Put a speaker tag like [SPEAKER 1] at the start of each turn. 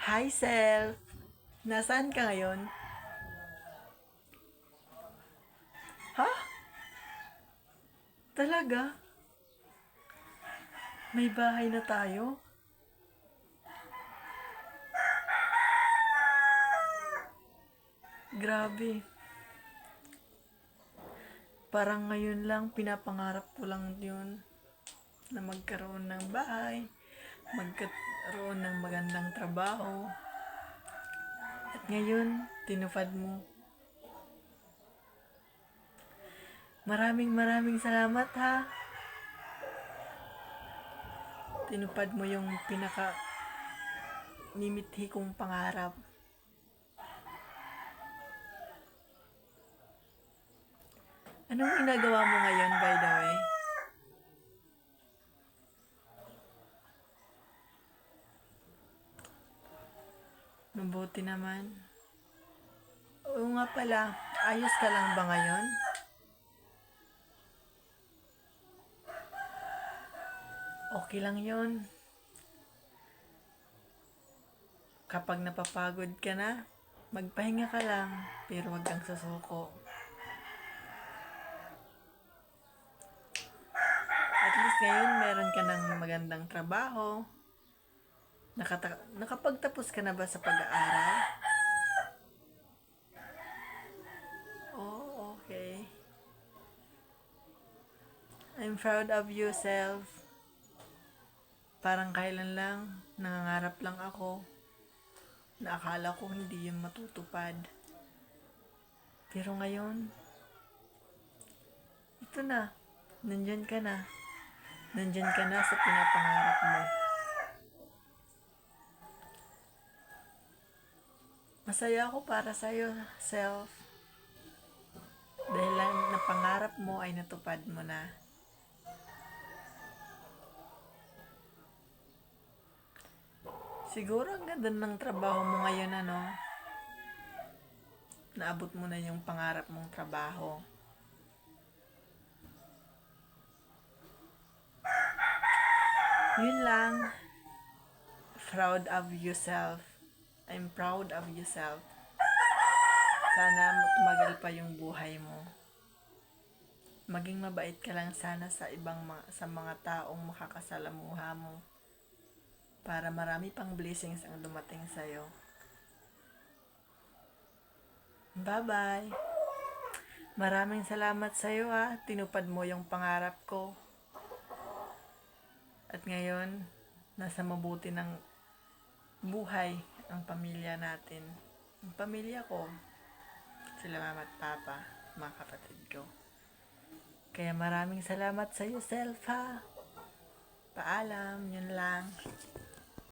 [SPEAKER 1] Hi, Self! Nasaan ka ngayon? Ha? Talaga? May bahay na tayo? Grabe. Parang ngayon lang, pinapangarap ko lang yun na magkaroon ng bahay, magkaroon ng magandang trabaho. At ngayon, tinupad mo. Maraming salamat ha. Tinupad mo yung pinaka nimithi kong pangarap. Anong ginagawa mo ngayon, by the way? Mabuti naman. Oo nga pala, ayos ka lang ba ngayon? Okay lang yun. Kapag napapagod ka na, magpahinga ka lang, pero wag kang susuko. At least ngayon, meron ka ng magandang trabaho. Nakapagtapos ka na ba sa pag-aaral? Oh, okay. I'm proud of you, Self. Parang kailan lang, nangangarap lang ako na akala ko hindi yun matutupad. Pero ngayon, ito na, nandyan ka na. Nandyan ka na sa pinapangarap mo. Masaya ako para sa'yo, Self. Dahil lang napangarap mo ay natupad mo na. Siguro ang ganda ng trabaho mo ngayon, ano? Naabot mo na yung pangarap mong trabaho. Yun lang. Proud of yourself. I'm proud of yourself. Sana tumagal pa yung buhay mo. Maging mabait ka lang sana sa sa mga taong makakasalamuha mo. Para marami pang blessings ang dumating sa'yo. Bye-bye! Maraming salamat sa'yo ha. Tinupad mo yung pangarap ko. At ngayon, nasa mabuti ng buhay ang pamilya natin. Ang pamilya ko, sila mama at papa, mga kapatid ko. Kaya maraming salamat sa iyo, Self ha. Paalam, yun lang.